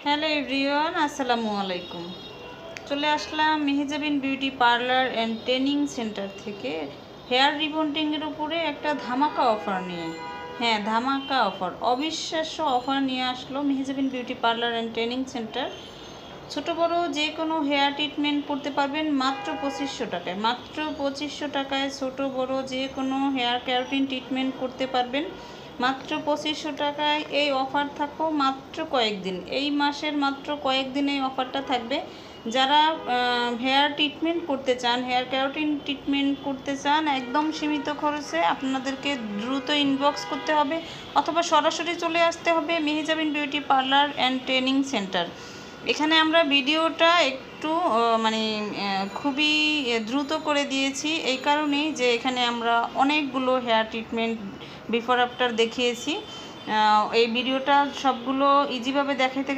Hello everyone, আসসালামু আলাইকুম। চলে আসলাম Mehejabin beauty parlour and training centre থেকে হেয়ার রিবন্ডিংয়ের উপরে একটা ধামাকা অফার নিয়ে। হ্যাঁ, ধামাকা অফার, অবিশ্বাস্য অফার নিয়ে আসলো Mehjabin beauty parlour and training centre. ছোট বড় যে কোনো হেয়ার ট্রিটমেন্ট করতে পারবেন মাত্র 2500 টাকায়। মাত্র 2500 টাকায় ছোট বড় যে কোনো হেয়ার ক্যারাটিন ট্রিটমেন্ট করতে পারবেন মাত্র 2500 টাকায়। এই অফার থাকো মাত্র কয়েকদিন, এই মাসের মাত্র কয়েকদিন এই অফারটা থাকবে। যারা হেয়ার ট্রিটমেন্ট করতে চান, হেয়ার ক্যারাটিন ট্রিটমেন্ট করতে চান একদম সীমিত খরচে, আপনাদেরকে দ্রুত ইনবক্স করতে হবে অথবা সরাসরি চলে আসতে হবে Mehjabin beauty parlour and training centre. এখানে আমরা ভিডিওটা একটু খুবই দ্রুত করে দিয়েছি এই কারণেই যে এখানে আমরা অনেকগুলো হেয়ার ট্রিটমেন্ট বিফোর আফটার দেখিয়েছি। এই ভিডিওটা সবগুলো ইজিভাবে দেখাতে